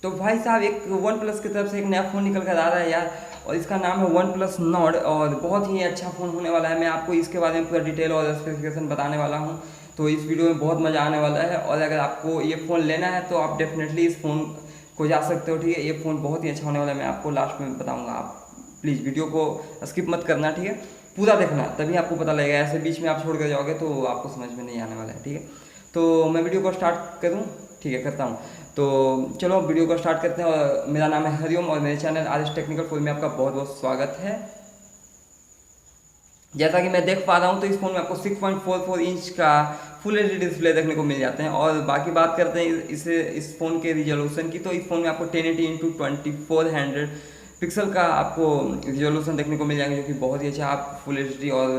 तो भाई साहब एक वन प्लस की तरफ से एक नया फ़ोन निकल कर आ रहा है यार, और इसका नाम है वन प्लस नॉर्ड, और बहुत ही अच्छा फ़ोन होने वाला है। मैं आपको इसके बारे में पूरा डिटेल और स्पेसिफिकेशन बताने वाला हूँ, तो इस वीडियो में बहुत मज़ा आने वाला है। और अगर आपको ये फ़ोन लेना है तो आप डेफिनेटली इस फ़ोन को जा सकते हो, ठीक है। ये फ़ोन बहुत ही अच्छा होने वाला है, मैं आपको लास्ट में बताऊँगा। आप प्लीज़ वीडियो को स्किप मत करना, ठीक है, पूरा देखना, तभी आपको पता लगेगा। ऐसे बीच में आप छोड़ कर जाओगे तो आपको समझ में नहीं आने वाला है, ठीक है। तो मैं वीडियो को स्टार्ट करूँ, ठीक है, करता हूँ। तो चलो वीडियो को स्टार्ट करते हैं। और मेरा नाम है हरिओम और मेरे channel R S technical full में आपका बहुत बहुत स्वागत है। जैसा कि मैं देख पा रहा हूँ तो इस फोन में आपको 6.44 इंच का फुल एच डी डिस्प्ले देखने को मिल जाते हैं। और बाकी बात करते हैं इस फ़ोन के रिजोल्यूशन की, तो इस फोन में आपको 1080x2400 पिक्सल का आपको रिजोल्यूशन देखने को मिल जाएंगे, जो कि बहुत ही अच्छा। आप फुल एच डी और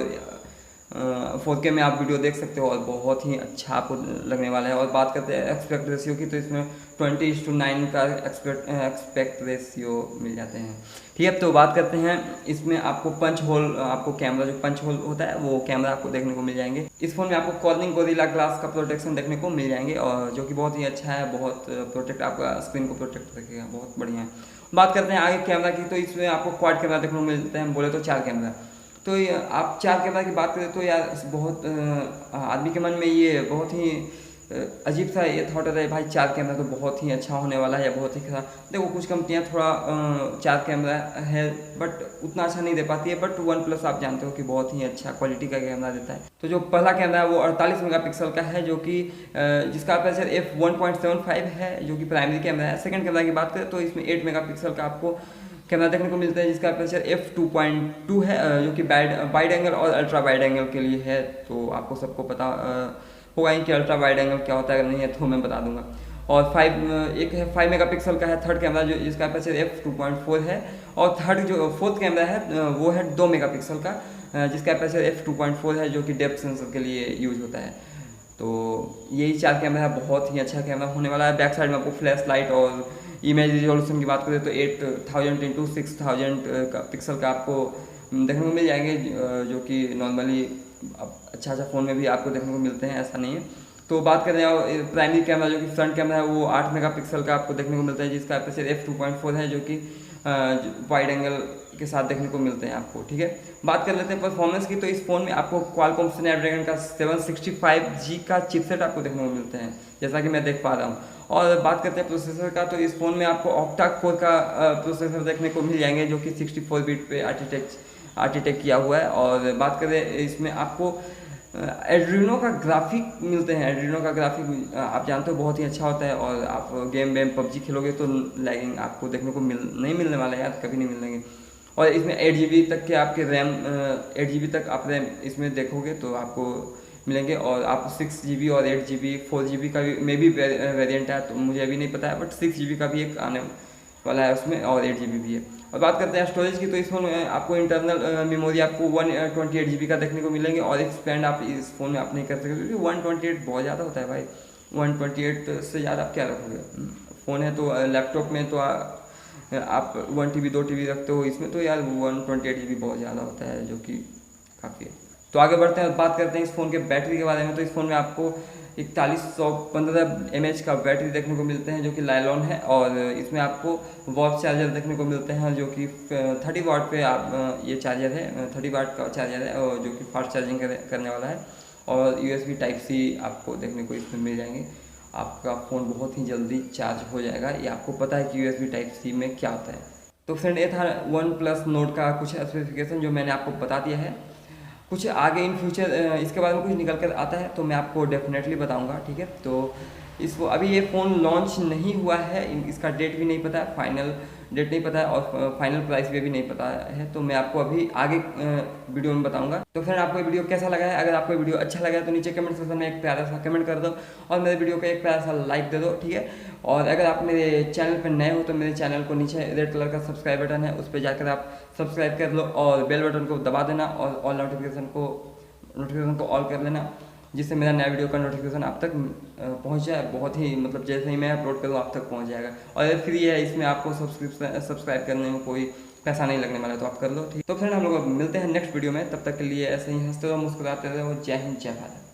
4K में आप वीडियो देख सकते हो और बहुत ही अच्छा आपको लगने वाला है। और बात करते हैं एक्सपेक्ट रेशियो की, तो इसमें 20:9 का एक्सपेक्ट रेशियो मिल जाते हैं, ठीक है। तो बात करते हैं इसमें आपको पंच होल, आपको कैमरा जो पंच होल होता है वो कैमरा आपको देखने को मिल जाएंगे। इस फोन में आपको कॉर्निंग गोरिल्ला ग्लास का प्रोटेक्शन देखने को मिल जाएंगे, और जो कि बहुत ही अच्छा है, बहुत प्रोटेक्ट आपका स्क्रीन को प्रोटेक्ट रखेगा, बहुत बढ़िया है। बात करते हैं आगे कैमरा की, तो इसमें आपको क्वाड कैमरा देखने को मिलते हैं, बोले तो 4 कैमरा। तो आप 4 कैमरा की बात करें तो यार बहुत आदमी के मन में ये बहुत ही अजीब सा ये थॉट रहता है, भाई 4 कैमरा तो बहुत ही अच्छा होने वाला है या बहुत ही खराब। देखो कुछ कंपनियां थोड़ा 4 कैमरा है बट उतना अच्छा नहीं दे पाती है, बट वन प्लस आप जानते हो कि बहुत ही अच्छा क्वालिटी का कैमरा देता है। तो जो पहला कैमरा है वो 48 मेगापिक्सल का है, जो कि जिसका अपर्चर f1.75 है, जो कि प्राइमरी कैमरा है। सेकंड कैमरा की बात करें तो इसमें 8 मेगापिक्सल का आपको कैमरा देखने को मिलता है, जिसका अपर्चर f2.2 है, जो कि वाइड एंगल और अल्ट्रा वाइड एंगल के लिए है। तो आपको सबको पता होगा कि अल्ट्रा वाइड एंगल क्या होता है, अगर नहीं है तो मैं बता दूंगा। और एक है 5 मेगापिक्सल का है थर्ड कैमरा, जो जिसका अपर्चर f2.4 है। और फोर्थ कैमरा है वो है 2 मेगापिक्सल का, जिसका अपर्चर f2.4 है, जो कि डेप्थ सेंसर के लिए यूज होता है। तो यही 4 कैमरा है, बहुत ही अच्छा कैमरा होने वाला है। बैक साइड में आपको फ्लैश लाइट और इमेज रिजोल्यूशन की बात करें तो 8000x6000 का पिक्सल का आपको देखने को मिल जाएंगे, जो कि नॉर्मली अच्छा फ़ोन में भी आपको देखने को मिलते हैं, ऐसा नहीं है। तो बात करें प्राइमरी कैमरा, जो कि फ्रंट कैमरा है, वो 8 मेगापिक्सल का आपको देखने को मिलता है, जिसका अपर्चर f2.4 है, जो कि वाइड एंगल के साथ देखने को मिलते हैं आपको, ठीक है। बात कर लेते हैं परफॉर्मेंस की, तो इस फोन में आपको क्वालकॉम स्नैपड्रैगन का 765G का चिपसेट आपको देखने को मिलते हैं, जैसा कि मैं देख पा रहा हूँ। और बात करते हैं प्रोसेसर का, तो इस फोन में आपको ऑक्टा कोर का प्रोसेसर देखने को मिल जाएंगे, जो कि 64 बिट पे आर्किटेक्ट किया हुआ है। और बात करें इसमें आपको एड्रीनो का ग्राफिक मिलते हैं। एड्रीनो का ग्राफिक आप जानते हो बहुत ही अच्छा होता है, और आप गेम पबजी खेलोगे तो लैगिंग आपको देखने को नहीं मिलने वाला है यार, कभी नहीं मिलेंगे। और इसमें 8GB तक के आपके रैम 8GB तक आप रैम इसमें देखोगे तो आपको मिलेंगे। और आप 6GB और 8GB 4GB का भी में भी वेरिएंट है, तो मुझे अभी नहीं पता है, बट 6GB का भी एक आने वाला है उसमें, और 8GB भी है। और बात करते हैं स्टोरेज की, तो इस फोन में आपको इंटरनल मेमोरी आपको 128GB का देखने को मिलेंगे, और एक्सपेंड आप इस फोन में आप नहीं कर सकते, क्योंकि 128 बहुत ज़्यादा होता है भाई। 128 से ज़्यादा आप क्या रखोगे, फ़ोन है तो लैपटॉप में तो आप 1 TB 2 TB रखते हो, इसमें तो यार 128GB बहुत ज़्यादा होता है, जो कि काफ़ी है। तो आगे बढ़ते हैं, बात करते हैं इस फ़ोन के बैटरी के बारे में। तो इस फ़ोन में आपको 4115 mAh का बैटरी देखने को मिलते हैं, जो कि लाइलॉन है। और इसमें आपको वॉट चार्जर देखने को मिलते हैं, जो कि 30 वाट पे आप ये चार्जर है, 30 वाट का चार्जर है, और जो कि फास्ट चार्जिंग करने वाला है। और USB Type-C आपको देखने को इसमें मिल जाएंगे। आपका फ़ोन बहुत ही जल्दी चार्ज हो जाएगा, ये आपको पता है कि USB Type-C में क्या होता है। तो फ्रेंड, ये था वन प्लस नोट का कुछ स्पेसिफिकेशन जो मैंने आपको बता दिया है। कुछ आगे इन फ्यूचर इसके बारे में कुछ निकल कर आता है तो मैं आपको डेफिनेटली बताऊंगा, ठीक है। तो इसको अभी ये फ़ोन लॉन्च नहीं हुआ है, इसका डेट भी नहीं पता है, फाइनल डेट नहीं पता है, और फाइनल प्राइस भी नहीं पता है, तो मैं आपको अभी आगे वीडियो में बताऊंगा। तो फ्रेंड, आपको ये वीडियो कैसा लगा है? अगर आपको ये वीडियो अच्छा लगा है तो नीचे कमेंट सेक्शन में एक प्यारा सा कमेंट कर दो, और मेरे वीडियो को एक प्यारा सा लाइक दे दो, ठीक है। और अगर आप मेरे चैनल पर नए हो तो मेरे चैनल को नीचे रेड कलर का सब्सक्राइब बटन है, उस पर जाकर आप सब्सक्राइब कर लो, और बेल बटन को दबा देना, और ऑल नोटिफिकेशन को ऑल कर लेना, जिससे मेरा नया वीडियो का नोटिफिकेशन आप तक पहुंच जाए। बहुत ही मतलब जैसे ही मैं अपलोड करूँ आप तक पहुंच जाएगा। और ये फ्री है, इसमें आपको सब्सक्राइब करने में कोई पैसा नहीं लगने वाला, तो आप कर लो, ठीक। तो फ्रेंड, हम लोग मिलते हैं नेक्स्ट वीडियो में, तब तक के लिए ऐसे ही हंसते रहो, मुस्कुराते रहो। जय हिंद, जय भारत।